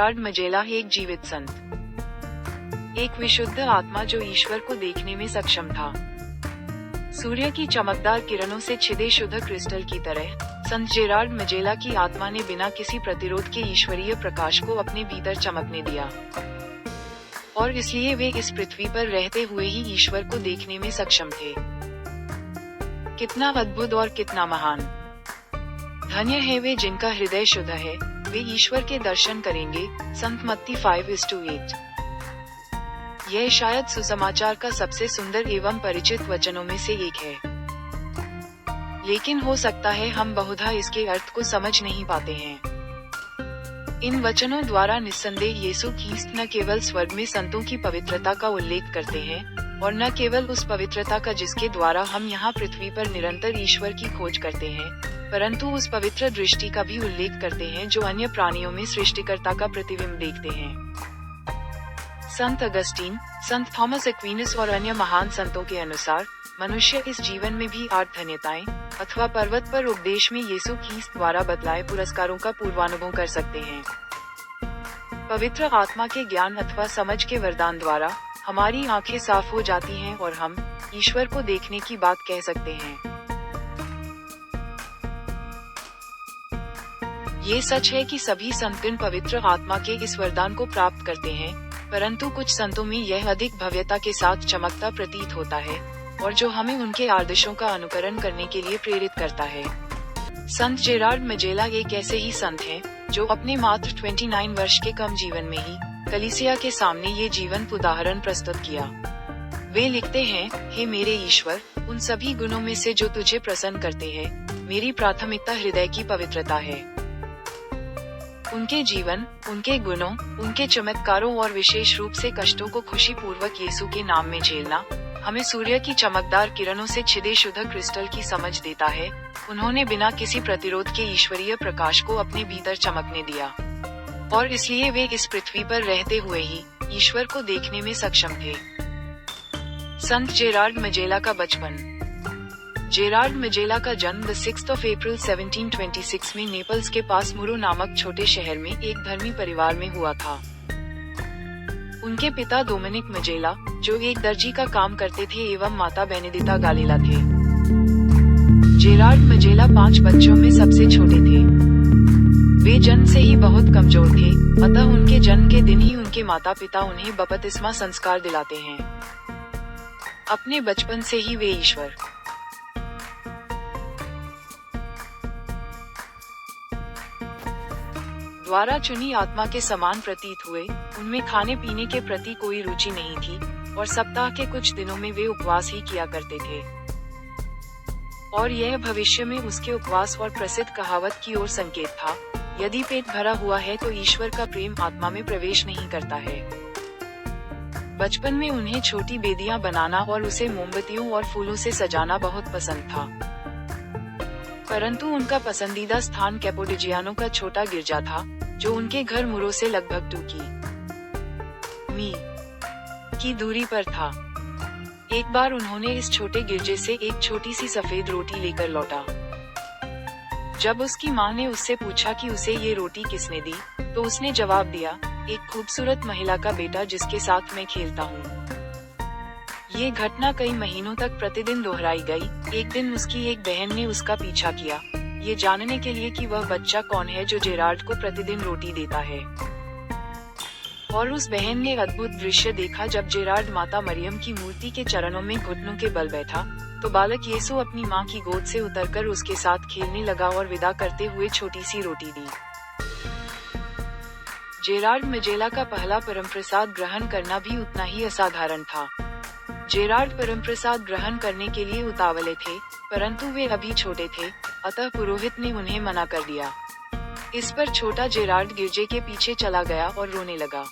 Gerrard मजेला एक जीवित संत, एक विशुद्ध आत्मा जो ईश्वर को देखने में सक्षम था। सूर्य की चमकदार किरणों से छिदे शुद्ध क्रिस्टल की तरह संत जेरार्ड मजेला की आत्मा ने बिना किसी प्रतिरोध के ईश्वरीय प्रकाश को अपने भीतर चमकने दिया, और इसलिए वे इस पृथ्वी पर रहते हुए ही ईश्वर को देखने में सक्षम थे। कितना अद्भुत और कितना महान! धन्य है वे जिनका हृदय शुद्ध है, वे ईश्वर के दर्शन करेंगे। संत मत्ती 5:8। यह शायद सुसमाचार का सबसे सुंदर एवं परिचित वचनों में से एक है, लेकिन हो सकता है हम बहुधा इसके अर्थ को समझ नहीं पाते हैं। इन वचनों द्वारा निस्संदेह यीशु ख्रीस्त न केवल स्वर्ग में संतों की पवित्रता का उल्लेख करते हैं, और न केवल उस पवित्रता का जिसके द्वारा हम यहाँ पृथ्वी पर निरंतर ईश्वर की खोज करते हैं, परंतु उस पवित्र दृष्टि का भी उल्लेख करते हैं जो अन्य प्राणियों में सृष्टिकर्ता का प्रतिबिंब देखते हैं। संत अगस्टीन, संत थॉमस एक्विनस और अन्य महान संतों के अनुसार मनुष्य इस जीवन में भी 8 धन्यताएं अथवा पर्वत पर उपदेश में यीशु ख्रीस्त द्वारा बतलाए पुरस्कारों का पूर्वानुभव कर सकते हैं। पवित्र आत्मा के ज्ञान अथवा समझ के वरदान द्वारा हमारी आंखें साफ हो जाती हैं और हम ईश्वर को देखने की बात कह सकते हैं। ये सच है कि सभी संतगण पवित्र आत्मा के इस वरदान को प्राप्त करते हैं, परंतु कुछ संतों में यह अधिक भव्यता के साथ चमकता प्रतीत होता है, और जो हमें उनके आदर्शों का अनुकरण करने के लिए प्रेरित करता है। संत जेरार्ड मजेला एक ऐसे ही संत हैं, जो अपने मात्र 29 वर्ष के कम जीवन में ही कलीसिया के सामने ये जीवंत उदाहरण प्रस्तुत किया। वे लिखते हैं, हे मेरे ईश्वर, उन सभी गुणों में से जो तुझे प्रसन्न करते हैं, मेरी प्राथमिकता हृदय की पवित्रता है। उनके जीवन, उनके गुणों, उनके चमत्कारों और विशेष रूप से कष्टों को खुशी पूर्वक यीशु के नाम में झेलना हमें सूर्य की चमकदार किरणों से छिदे शुद्ध क्रिस्टल की समझ देता है। उन्होंने बिना किसी प्रतिरोध के ईश्वरीय प्रकाश को अपने भीतर चमकने दिया, और इसलिए वे इस पृथ्वी पर रहते हुए ही ईश्वर को देखने में सक्षम थे। संत जेरार्ड मजेला का बचपन। जेरार्ड मजेला का जन्म 6 अप्रैल 1726 में नेपल्स के पास मुरो नामक छोटे शहर में एक धर्मी परिवार में हुआ था। उनके पिता डोमिनिक मजेला, जो एक दर्जी का काम करते थे, एवं माता बेनेडिक्टा गालेला थे। जेरार्ड मजेला 5 बच्चों में सबसे छोटे थे। वे जन्म से ही बहुत कमजोर थे, अतः उनके जन्म के दिन ही उनके माता पिता उन्हें बपतिस्मा संस्कार दिलाते हैं। अपने बचपन से ही वे ईश्वर द्वारा चुनी आत्मा के समान प्रतीत हुए। उनमें खाने पीने के प्रति कोई रुचि नहीं थी, और सप्ताह के कुछ दिनों में वे उपवास ही किया करते थे, और यह भविष्य में उसके उपवास और प्रसिद्ध कहावत की ओर संकेत था, यदि पेट भरा हुआ है तो ईश्वर का प्रेम आत्मा में प्रवेश नहीं करता है। बचपन में उन्हें छोटी बेदियां बनाना और उसे मोमबत्तियों और फूलों से सजाना बहुत पसंद था, परंतु उनका पसंदीदा स्थान कैपोडिजियानो का छोटा गिरजा था, जो उनके घर मुरो से लगभग 2 मील की दूरी पर था। एक बार उन्होंने इस छोटे गिरजे से एक छोटी सी सफेद रोटी लेकर लौटा। जब उसकी माँ ने उससे पूछा कि उसे ये रोटी किसने दी, तो उसने जवाब दिया, एक खूबसूरत महिला का बेटा जिसके साथ मैं खेलता हूँ। ये घटना कई महीनों तक प्रतिदिन दोहराई गई। एक दिन उसकी एक बहन ने उसका पीछा किया, ये जानने के लिए कि वह बच्चा कौन है जो जेरार्ड को प्रतिदिन रोटी देता है। और उस बहन ने अद्भुत दृश्य देखा जब जेरार्ड माता मरियम की मूर्ति के चरणों में घुटनों के बल बैठा, तो बालक यीशु अपनी माँ की गोद से उतरकर उसके साथ खेलने लगा और विदा करते हुए छोटी सी रोटी दी। जेरार्ड मजेला का पहला परमप्रसाद ग्रहण करना भी उतना ही असाधारण था। जेरार्ड परमप्रसाद ग्रहण करने के लिए उतावले थे, परंतु वे अभी छोटे थे, अतः पुरोहित ने उन्हें मना कर दिया। इस पर छोटा जेरार्ड गिरजे के पीछे चला गया और रोने लगा,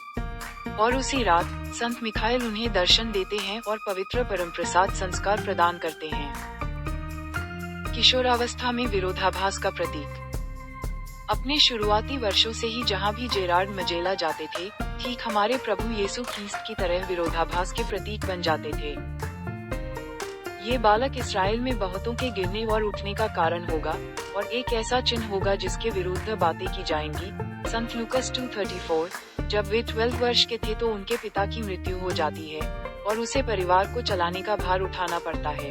और उसी रात संत मिखाइल उन्हें दर्शन देते हैं और पवित्र परमप्रसाद संस्कार प्रदान करते हैं। किशोरावस्था में विरोधाभास का प्रतीक। अपने शुरुआती वर्षों से ही जहाँ भी जेरार्ड मजेला जाते थे, ठीक हमारे प्रभु यीशु ख्रीस्त की तरह विरोधाभास के प्रतीक बन जाते थे। ये बालक इस्राएल में बहुतों के गिरने और उठने का कारण होगा, और एक ऐसा चिन्ह होगा जिसके विरुद्ध बातें की जाएंगी। संत लूकस 2:34, जब वे 12 वर्ष के थे तो उनके पिता की मृत्यु हो जाती है और उसे परिवार को चलाने का भार उठाना पड़ता है।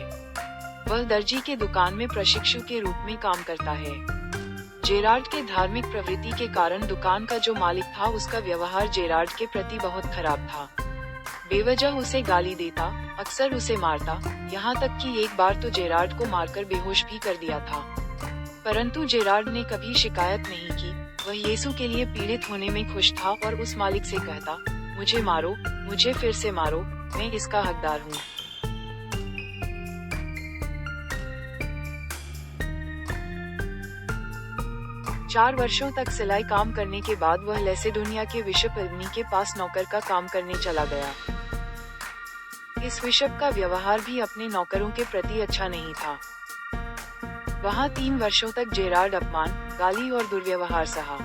वह दर्जी के दुकान में प्रशिक्षु के रूप में काम करता है। जेरार्ड के धार्मिक प्रवृत्ति के कारण दुकान का जो मालिक था उसका व्यवहार जेरार्ड के प्रति बहुत खराब था। बेवजह उसे गाली देता, अक्सर उसे मारता, यहाँ तक कि एक बार तो जेरार्ड को मारकर बेहोश भी कर दिया था। परंतु जेरार्ड ने कभी शिकायत नहीं की। वह यीशु के लिए पीड़ित होने में खुश था और उस मालिक से कहता, मुझे मारो, मुझे फिर से मारो, मैं इसका हकदार हूँ। चार वर्षों तक सिलाई काम करने के बाद वह लेसेडोनिया के बिशप एल्बनी के पास नौकर का काम करने चला गया। इस बिशप का व्यवहार भी अपने नौकरों के प्रति अच्छा नहीं था। वहाँ 3 वर्षों तक जेरार्ड अपमान, गाली और दुर्व्यवहार सहा।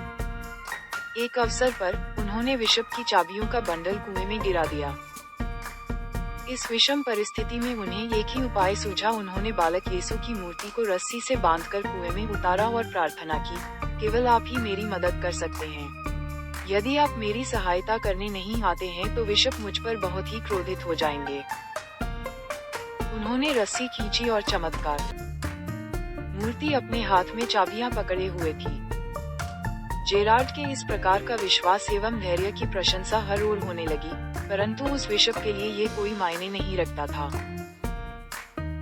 एक अवसर पर उन्होंने बिशप की चाबियों का बंडल कुएं में गिरा दिया। इस विषम परिस्थिति में उन्हें एक ही उपाय सूझा। उन्होंने बालक यीशु की मूर्ति को रस्सी से बांधकर कुएं में उतारा और प्रार्थना की, केवल आप ही मेरी मदद कर सकते हैं। यदि आप मेरी सहायता करने नहीं आते हैं तो बिशप मुझ पर बहुत ही क्रोधित हो जाएंगे। उन्होंने रस्सी खींची और चमत्कार, मूर्ति अपने हाथ में चाबियां पकड़े हुए थी। जेरार्ड के इस प्रकार का विश्वास एवं धैर्य की प्रशंसा हर ओर होने लगी, परंतु उस बिशप के लिए ये कोई मायने नहीं रखता था।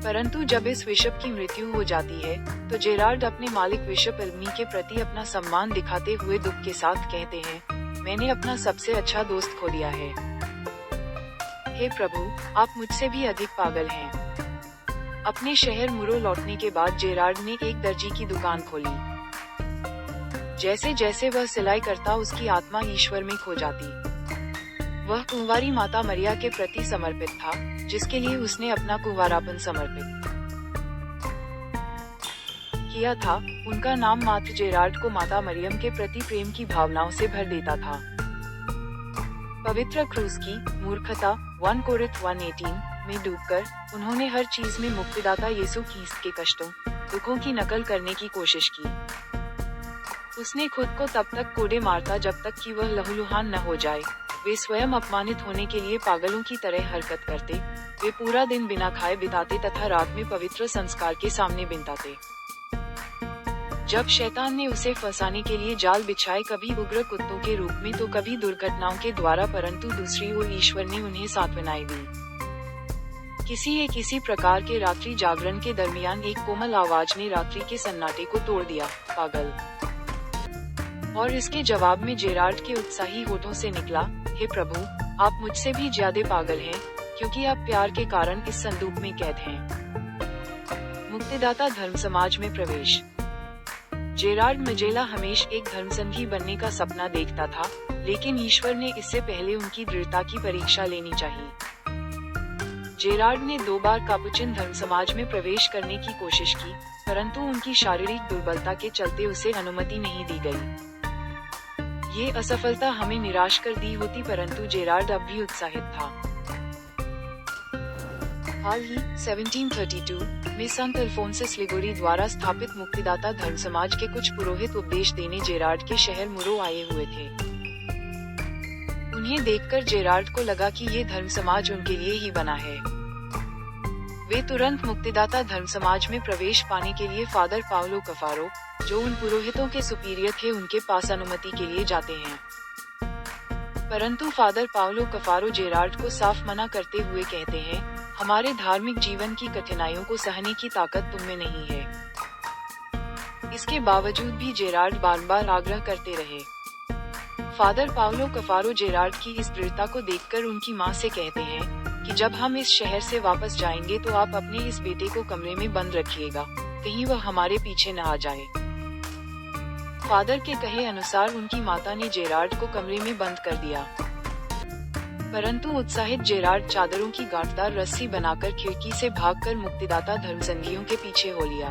परंतु जब इस बिशप की मृत्यु हो जाती है तो जेरार्ड अपने मालिक बिशप एल्बनी के प्रति अपना सम्मान दिखाते हुए दुख के साथ कहते हैं, मैंने अपना सबसे अच्छा दोस्त खो दिया है। हे प्रभु, आप मुझसे भी अधिक पागल हैं। अपने शहर मुरो लौटने के बाद जेरार्ड ने एक दर्जी की दुकान खोली। जैसे जैसे वह सिलाई करता उसकी आत्मा ईश्वर में खो जाती। वह कुंवारी माता मरिया के प्रति समर्पित था, जिसके लिए उसने अपना कुंवारापन समर्पित किया था। उनका नाम मात्र जेरार्ड को माता मरियम के प्रति प्रेम की भावनाओं से भर देता था। पवित्र क्रूस की मूर्खता 1 कोरिन्थ 1:18 में डूबकर उन्होंने हर चीज में मुक्तिदाता यीशु ख्रीस्त के कष्टों, दुखों की नकल करने की कोशिश की। उसने खुद को तब तक कोड़े मारता जब तक कि वह लहूलुहान न हो जाए। वे स्वयं अपमानित होने के लिए पागलों की तरह हरकत करते। वे पूरा दिन बिना खाए बिताते तथा रात में पवित्र संस्कार के सामने बिताते। जब शैतान ने उसे फंसाने के लिए जाल बिछाए, कभी उग्र कुत्तों के रूप में तो कभी दुर्घटनाओं के द्वारा, परंतु दूसरी ओर ईश्वर ने उन्हें सांत्वनाएं दी। किसी प्रकार के रात्रि जागरण के दरमियान एक कोमल आवाज ने रात्रि के सन्नाटे को तोड़ दिया, पागल। और इसके जवाब में जेरार्ड के उत्साही होठों से निकला, हे प्रभु, आप मुझसे भी ज्यादा पागल हैं, क्योंकि आप प्यार के कारण इस संदूक में कैद हैं। मुक्तिदाता धर्म समाज में प्रवेश। जेरार्ड मजेला हमेशा एक धर्मसंघी बनने का सपना देखता था, लेकिन ईश्वर ने इससे पहले उनकी दृढ़ता की परीक्षा लेनी चाहिए। जेरार्ड ने 2 बार कापुचिन धर्म समाज में प्रवेश करने की कोशिश की, परंतु उनकी शारीरिक दुर्बलता के चलते उसे अनुमति नहीं दी गई। ये असफलता हमें निराश कर दी होती, परंतु जेरार्ड अब भी उत्साहित था। हाल ही 1732 में संत अल्फोंसस लिगोरी द्वारा स्थापित मुक्तिदाता धर्म समाज के कुछ पुरोहित उपदेश देने जेरार्ड के शहर मुरो आए हुए थे। उन्हें देखकर जेरार्ड को लगा कि ये धर्म समाज उनके लिए ही बना है। वे तुरंत मुक्तिदाता धर्म समाज में प्रवेश पाने के लिए फादर पाउलो कफारो, जो उन पुरोहितों के सुपीरियर थे, उनके पास अनुमति के लिए जाते हैं। परंतु फादर पाउलो कफारो जेरार्ड को साफ मना करते हुए कहते हैं, हमारे धार्मिक जीवन की कठिनाइयों को सहने की ताकत तुम में नहीं है। इसके बावजूद भी जेरार्ड बार-बार आग्रह करते रहे। फादर पाउलो कफारो जेरार्ड की इस दृढ़ता को देखकर उनकी मां से कहते हैं कि जब हम इस शहर से वापस जाएंगे तो आप अपने इस बेटे को कमरे में बंद रखिएगा, कहीं वह हमारे पीछे न आ जाए। फादर के कहे अनुसार उनकी माता ने जेरार्ड को कमरे में बंद कर दिया। परंतु उत्साहित जेरार्ड चादरों की गांठदार रस्सी बनाकर खिड़की से भागकर मुक्तिदाता धर्मसंघियों के पीछे हो लिया।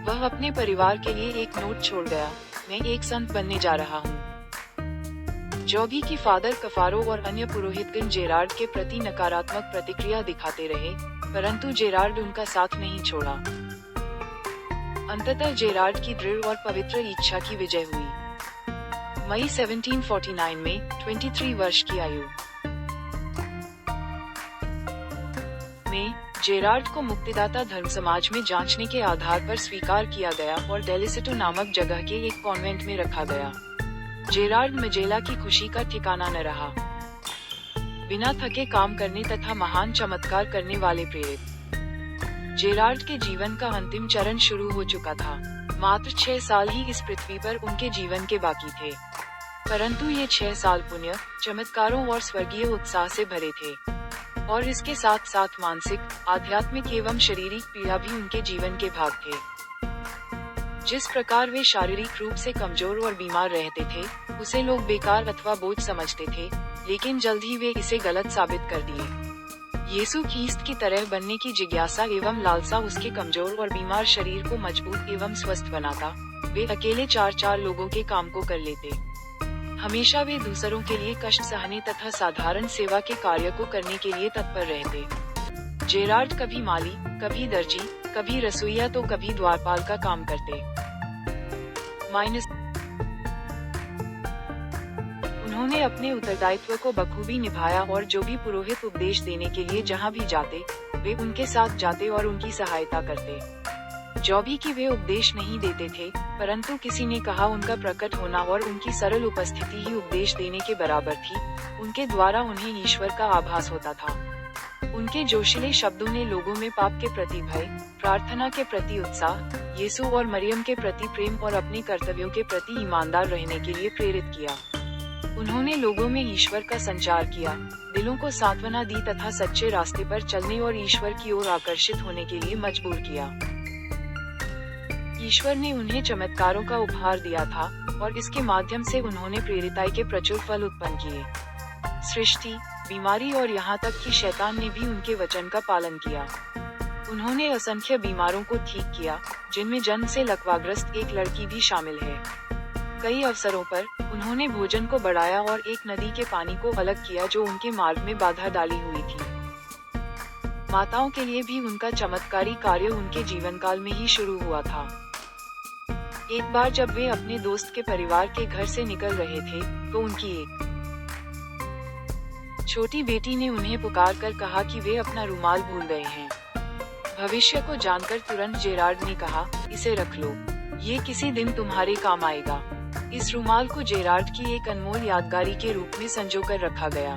वह अपने परिवार के लिए एक नोट छोड़ गया, मैं एक संत बनने जा रहा हूँ। जो भी कि फादर कफारो और अन्य पुरोहितगण जेरार्ड के प्रति नकारात्मक प्रतिक्रिया दिखाते रहे, परंतु जेरार्ड उनका साथ नहीं छोड़ा। अंततः जेरार्ड की दृढ़ और पवित्र इच्छा की विजय हुई। मई 1749 में 23 वर्ष की आयु में जेरार्ड को मुक्तिदाता धर्म समाज में जांचने के आधार पर स्वीकार किया गया और डेलिसिटो नामक जगह के एक कॉन्वेंट में रखा गया। जेरार्ड मजेला की खुशी का ठिकाना न रहा। बिना थके काम करने तथा महान चमत्कार करने वाले प्रेरित जेरार्ड के जीवन का अंतिम चरण शुरू हो चुका था। मात्र 6 साल ही इस पृथ्वी पर उनके जीवन के बाकी थे, परंतु ये 6 साल पुण्य, चमत्कारों और स्वर्गीय उत्साह से भरे थे, और इसके साथ साथ मानसिक, आध्यात्मिक एवं शारीरिक पीड़ा भी उनके जीवन के भाग थे। जिस प्रकार वे शारीरिक रूप से कमजोर और बीमार रहते थे, उसे लोग बेकार अथवा बोझ समझते थे, लेकिन जल्द ही वे इसे गलत साबित कर दिए। यीशु ख्रीस्त की तरह बनने की जिज्ञासा एवं लालसा उसके कमजोर और बीमार शरीर को मजबूत एवं स्वस्थ बनाता। वे अकेले 4 लोगों के काम को कर लेते। हमेशा वे दूसरों के लिए कष्ट सहने तथा साधारण सेवा के कार्य को करने के लिए तत्पर रहते। जेरार्ड कभी माली, कभी दर्जी, कभी रसोइया तो कभी द्वारपाल का काम करते। उन्होंने अपने उत्तरदायित्व को बखूबी निभाया और जो भी पुरोहित उपदेश देने के लिए जहाँ भी जाते, वे उनके साथ जाते और उनकी सहायता करते। जो भी कि वे उपदेश नहीं देते थे, परंतु किसी ने कहा उनका प्रकट होना और उनकी सरल उपस्थिति ही उपदेश देने के बराबर थी। उनके द्वारा उन्हें ईश्वर का आभास होता था। उनके जोशीले शब्दों ने लोगों में पाप के प्रति भय, प्रार्थना के प्रति उत्साह, यीशु और मरियम के प्रति प्रेम और अपने कर्तव्यों के प्रति ईमानदार रहने के लिए प्रेरित किया। उन्होंने लोगों में ईश्वर का संचार किया, दिलों को सांत्वना दी तथा सच्चे रास्ते पर चलने और ईश्वर की ओर आकर्षित होने के लिए मजबूर किया। ईश्वर ने उन्हें चमत्कारों का उपहार दिया था और इसके माध्यम से उन्होंने प्रेरिताई के प्रचुर फल उत्पन्न किए। सृष्टि, बीमारी और यहाँ तक कि शैतान ने भी उनके वचन का पालन किया। उन्होंने असंख्य बीमारों को ठीक किया, जिनमें जन्म से लकवाग्रस्त एक लड़की भी शामिल है। कई अवसरों पर उन्होंने भोजन को बढ़ाया और एक नदी के पानी को अलग किया जो उनके मार्ग में बाधा डाली हुई थी। माताओं के लिए भी उनका चमत्कारी कार्य उनके जीवन काल में ही शुरू हुआ था। एक बार जब वे अपने दोस्त के परिवार के घर से निकल रहे थे, तो उनकी एक छोटी बेटी ने उन्हें पुकार कर कहा कि वे अपना रुमाल भूल गए हैं। भविष्य को जानकर तुरंत जेरार्ड ने कहा, इसे रख लो, ये किसी दिन तुम्हारे काम आएगा। इस रुमाल को जेरार्ड की एक अनमोल यादगारी के रूप में संजोकर रखा गया।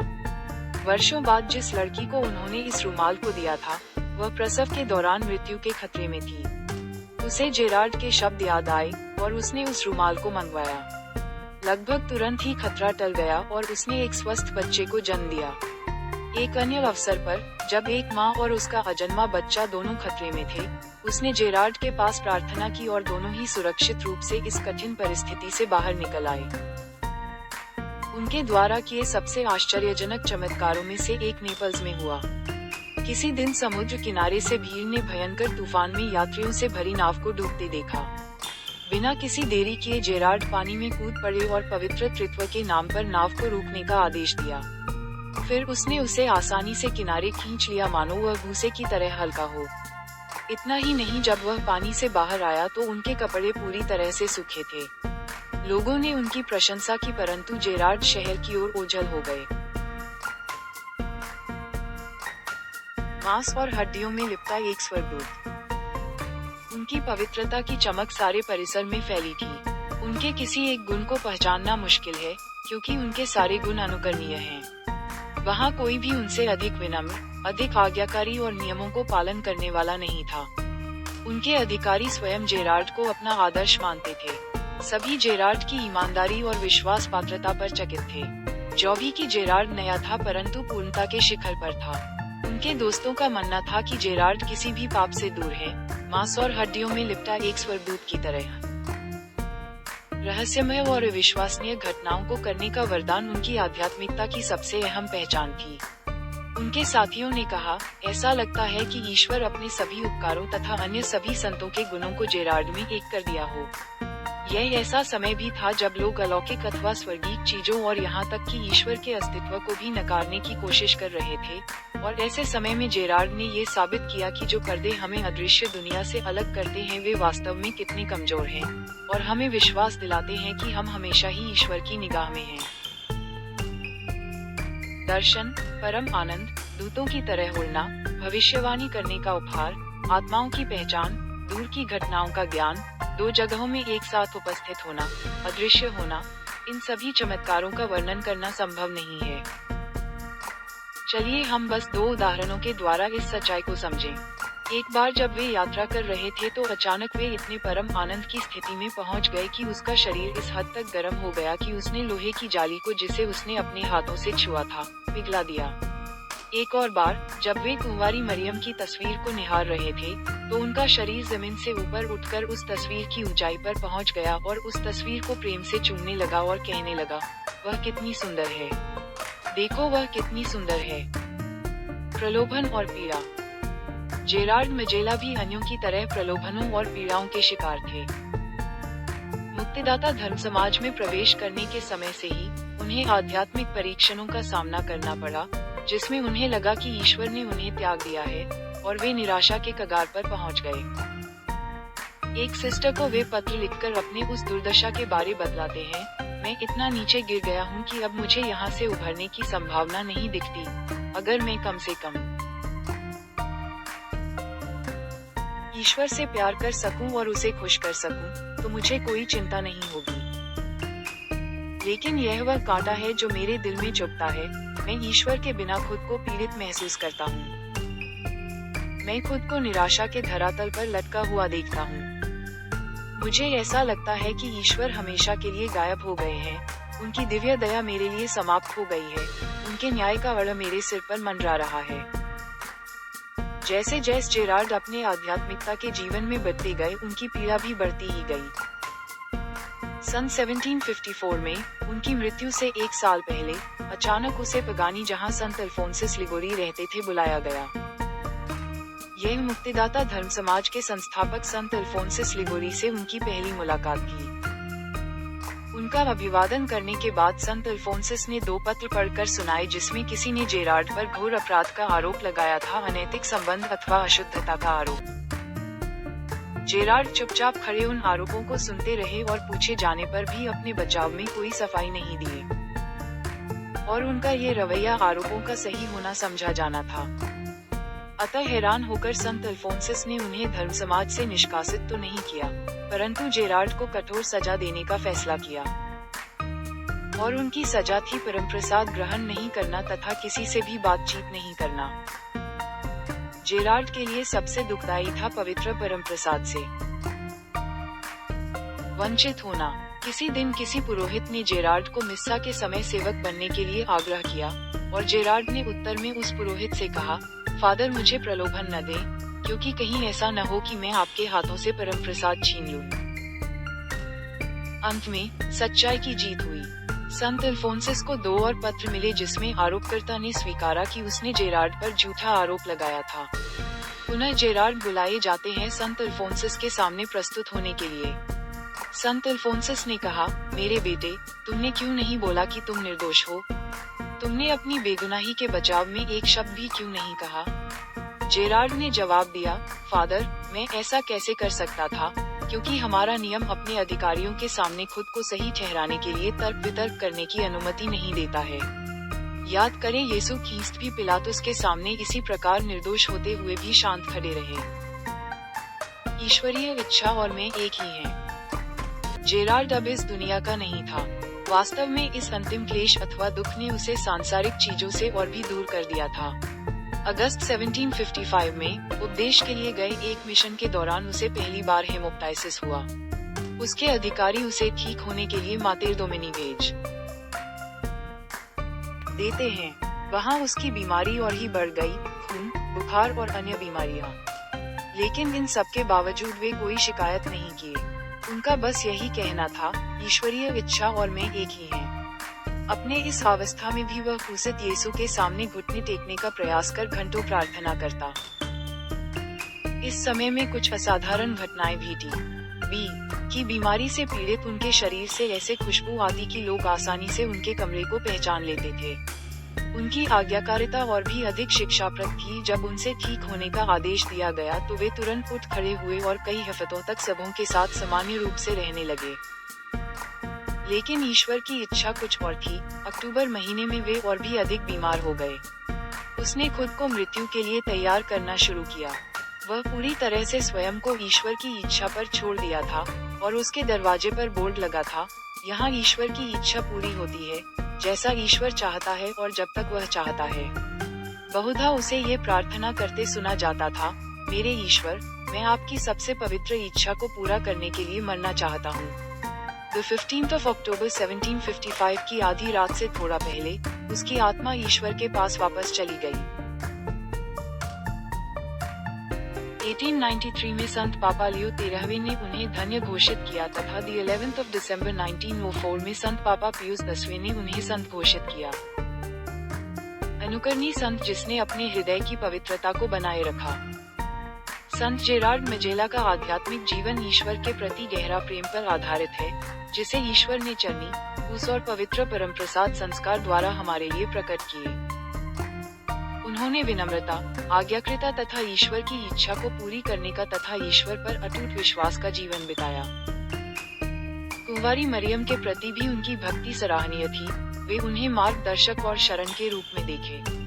वर्षों बाद जिस लड़की को उन्होंने इस रुमाल को दिया था, वह प्रसव के दौरान मृत्यु के खतरे में थी। उसे जेरार्ड के शब्द याद आए और उसने उस रुमाल को मंगवाया। लगभग तुरंत ही खतरा टल गया और उसने एक स्वस्थ बच्चे को जन्म दिया। एक अन्य अवसर पर, जब एक माँ और उसका अजन्मा बच्चा दोनों खतरे में थे, उसने जेरार्ड के पास प्रार्थना की और दोनों ही सुरक्षित रूप से इस कठिन परिस्थिति से बाहर निकल आए। उनके द्वारा किए सबसे आश्चर्यजनक चमत्कारों में से एक नेपल्स में हुआ। किसी दिन समुद्र किनारे से भीड़ ने भयंकर तूफान में यात्रियों से भरी नाव को डूबते देखा। बिना किसी देरी किए जेरार्ड पानी में कूद पड़े और पवित्र त्रित्व के नाम पर नाव को रोकने का आदेश दिया। फिर उसने उसे आसानी से किनारे खींच लिया, मानो वह भूसे की तरह हल्का हो। इतना ही नहीं, जब वह पानी से बाहर आया तो उनके कपड़े पूरी तरह से सूखे थे। लोगों ने उनकी प्रशंसा की, परंतु जेरार्ड शहर की ओर ओझल हो गए। मांस और हड्डियों में लिपटा एक स्वर्गदूत। उनकी पवित्रता की चमक सारे परिसर में फैली थी। उनके किसी एक गुण को पहचानना मुश्किल है, क्योंकि उनके सारे गुण अनुकरणीय हैं। वहाँ कोई भी उनसे अधिक विनम्र, अधिक आज्ञाकारी और नियमों को पालन करने वाला नहीं था। उनके अधिकारी स्वयं जेरार्ड को अपना आदर्श मानते थे। सभी जेरार्ड की ईमानदारी और विश्वास पात्रता पर चकित थे। जो भी कि जेरार्ड नया था, परंतु पूर्णता के शिखर पर था। उनके दोस्तों का मानना था कि जेरार्ड किसी भी पाप से दूर है, मांस और हड्डियों में लिपटा एक स्वर्गदूत की तरह। रहस्यमय और अविश्वसनीय घटनाओं को करने का वरदान उनकी आध्यात्मिकता की सबसे अहम पहचान थी। उनके साथियों ने कहा, ऐसा लगता है कि ईश्वर अपने सभी उपकारों तथा अन्य सभी संतों के गुणों को जेरार्ड में एक कर दिया हो। यह ऐसा समय भी था जब लोग अलौकिक अथवा स्वर्गीय चीजों और यहाँ तक कि ईश्वर के अस्तित्व को भी नकारने की कोशिश कर रहे थे, और ऐसे समय में जेरार्ड ने ये साबित किया कि जो पर्दे हमें अदृश्य दुनिया से अलग करते हैं वे वास्तव में कितने कमजोर हैं, और हमें विश्वास दिलाते हैं कि हम हमेशा ही ईश्वर की निगाह में हैं। दर्शन, परम आनंद, दूतों की तरह उड़ना, भविष्यवाणी करने का उपहार, आत्माओं की पहचान, दूर की घटनाओं का ज्ञान, दो जगहों में एक साथ उपस्थित होना, अदृश्य होना, इन सभी चमत्कारों का वर्णन करना संभव नहीं है। चलिए हम बस 2 उदाहरणों के द्वारा इस सच्चाई को समझें। एक बार जब वे यात्रा कर रहे थे तो अचानक वे इतने परम आनंद की स्थिति में पहुंच गए कि उसका शरीर इस हद तक गर्म हो गया कि उसने लोहे की जाली को जिसे उसने अपने हाथों से छुआ था, पिघला दिया। एक और बार जब वे कुंवारी मरियम की तस्वीर को निहार रहे थे तो उनका शरीर जमीन से ऊपर उठकर उस तस्वीर की ऊंचाई पर पहुंच गया और उस तस्वीर को प्रेम से चूमने लगा और कहने लगा, वह कितनी सुंदर है, देखो वह कितनी सुंदर है। प्रलोभन और पीड़ा। जेरार्ड मजेला भी अन्यों की तरह प्रलोभनों और पीड़ाओं के शिकार थे। मुक्तिदाता धर्म समाज में प्रवेश करने के समय से ही उन्हें आध्यात्मिक परीक्षणों का सामना करना पड़ा, जिसमें उन्हें लगा कि ईश्वर ने उन्हें त्याग दिया है, और वे निराशा के कगार पर पहुंच गए। एक सिस्टर को वे पत्र लिखकर अपने उस दुर्दशा के बारे बतलाते हैं, मैं इतना नीचे गिर गया हूँ कि अब मुझे यहाँ से उभरने की संभावना नहीं दिखती, अगर मैं कम से कम ईश्वर से प्यार कर सकूं और उसे खुश कर सकूं, तो मुझे कोई चिंता नहीं होगी। लेकिन यह वह कांटा है जो मेरे दिल में चुभता है, मैं ईश्वर के बिना खुद को पीड़ित महसूस करता हूँ। मैं खुद को निराशा के धरातल पर लटका हुआ देखता हूँ। मुझे ऐसा लगता है कि ईश्वर हमेशा के लिए गायब हो गए हैं, उनकी दिव्य दया मेरे लिए समाप्त हो गई है, उनके न्याय का वड़ मेरे सिर पर मंडरा रहा है। जैसे जैसे जेरार्ड अपने आध्यात्मिकता के जीवन में बढ़ते गए उनकी पीड़ा भी बढ़ती ही गई। सन 1754 में उनकी मृत्यु से 1 साल पहले अचानक उसे पगानी, जहां संत अल्फोंसस लिगोरी रहते थे, बुलाया गया। यह मुक्तिदाता धर्म समाज के संस्थापक संत अल्फोंसस लिगोरी से उनकी पहली मुलाकात थी। उनका अभिवादन करने के बाद संत अल्फोंसस ने 2 पत्र पढ़कर सुनाए, जिसमें किसी ने जेरार्ड पर घोर अपराध का आरोप लगाया था, अनैतिक संबंध अथवा अशुद्धता का आरोप। जेरार्ड चुपचाप खड़े उन आरोपों को सुनते रहे और पूछे जाने पर भी अपने बचाव में कोई सफाई नहीं दिए, और उनका ये रवैया आरोपों का सही होना समझा जाना था। अतः हैरान होकर संत अल्फोंसस ने उन्हें धर्म समाज से निष्कासित तो नहीं किया, परंतु जेरार्ड को कठोर सजा देने का फैसला किया, और उनकी सजा थी परमप्रसाद ग्रहण नहीं करना तथा किसी से भी बातचीत नहीं करना। जेरार्ड के लिए सबसे दुखदायी था पवित्र परमप्रसाद से वंचित होना। किसी दिन किसी पुरोहित ने जेरार्ड को मिस्सा के समय सेवक बनने के लिए आग्रह किया, और जेरार्ड ने उत्तर में उस पुरोहित से कहा, फादर मुझे प्रलोभन न दें, क्योंकि कहीं ऐसा न हो कि मैं आपके हाथों से परमप्रसाद छीन लूं। अंत में सच्चाई की जीत हुई। संत अल्फोंसस को 2 और पत्र मिले, जिसमें आरोपकर्ता ने स्वीकारा कि उसने जेरार्ड पर झूठा आरोप लगाया था। पुनः जेरार्ड बुलाए जाते हैं संत अल्फोंसस के सामने प्रस्तुत होने के लिए। संत अल्फोंसस ने कहा, मेरे बेटे, तुमने क्यों नहीं बोला कि तुम निर्दोष हो? तुमने अपनी बेगुनाही के बचाव में एक शब्द भी क्यों नहीं कहा? जेरार्ड ने जवाब दिया, फादर, मैं ऐसा कैसे कर सकता था, क्योंकि हमारा नियम अपने अधिकारियों के सामने खुद को सही ठहराने के लिए तर्क वितर्क करने की अनुमति नहीं देता है। याद करें, यीशु ख्रीस्त भी पिलातुस के सामने इसी प्रकार निर्दोष होते हुए भी शांत खड़े रहे। ईश्वरीय इच्छा और मैं एक ही हैं। जेरार्ड अब इस दुनिया का नहीं था। वास्तव में इस अंतिम क्लेश अथवा दुख ने उसे सांसारिक चीजों से और भी दूर कर दिया था। अगस्त 1755 में उपदेश के लिए गए एक मिशन के दौरान उसे पहली बार हेमोप्टाइसिस हुआ। उसके अधिकारी उसे ठीक होने के लिए मातेर दोमिनी भेज देते हैं। वहां उसकी बीमारी और ही बढ़ गई, खून, बुखार और अन्य बीमारियां। लेकिन इन सब के बावजूद वे कोई शिकायत नहीं किए। उनका बस यही कहना था, ईश्वरीय इच्छा और मैं एक ही हैं। अपने इस अवस्था में भी वह क्रूसित यीशु के सामने घुटने टेकने का प्रयास कर घंटों प्रार्थना करता। इस समय में कुछ असाधारण घटनाएं भी थी। बी की बीमारी से पीड़ित उनके शरीर से ऐसे खुशबू आती कि लोग आसानी से उनके कमरे को पहचान लेते थे। उनकी आज्ञाकारिता और भी अधिक शिक्षाप्रद थी। जब उनसे ठीक होने का आदेश दिया गया तो वे तुरंत उठ खड़े हुए और कई हफ्तों तक सबों के साथ सामान्य रूप से रहने लगे। लेकिन ईश्वर की इच्छा कुछ और थी। अक्टूबर महीने में वे और भी अधिक बीमार हो गए। उसने खुद को मृत्यु के लिए तैयार करना शुरू किया। वह पूरी तरह से स्वयं को ईश्वर की इच्छा पर छोड़ दिया था और उसके दरवाजे पर बोर्ड लगा था, यहाँ ईश्वर की इच्छा पूरी होती है, जैसा ईश्वर चाहता है और जब तक वह चाहता है। बहुधा उसे ये प्रार्थना करते सुना जाता था, मेरे ईश्वर, मैं आपकी सबसे पवित्र इच्छा को पूरा करने के लिए मरना चाहता हूँ। The 15th of October 1755 की आधी रात से थोड़ा पहले उसकी आत्मा ईश्वर के पास वापस चली गई। 1893 में संत पापा लियो 13वें ने उन्हें धन्य घोषित किया तथा the 11th of December 1904 में संत पापा पियूस 10वें ने उन्हें संत घोषित किया। अनुकरणीय संत जिसने अपने हृदय की पवित्रता को बनाए रखा। संत जेरार्ड मजेला का आध्यात्मिक जीवन ईश्वर के प्रति गहरा प्रेम पर आधारित है, जिसे ईश्वर ने चरनी, उस और पवित्र परमप्रसाद संस्कार द्वारा हमारे लिए प्रकट किए। उन्होंने विनम्रता, आज्ञाकारिता तथा ईश्वर की इच्छा को पूरी करने का तथा ईश्वर पर अटूट विश्वास का जीवन बिताया। कुंवारी मरियम के प्रति भी उनकी भक्ति सराहनीय थी। वे उन्हें मार्गदर्शक और शरण के रूप में देखे।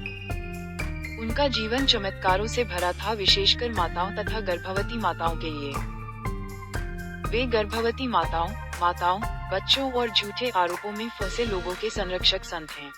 उनका जीवन चमत्कारों से भरा था, विशेषकर माताओं तथा गर्भवती माताओं के लिए। वे गर्भवती माताओं, बच्चों और झूठे आरोपों में फंसे लोगों के संरक्षक संत हैं।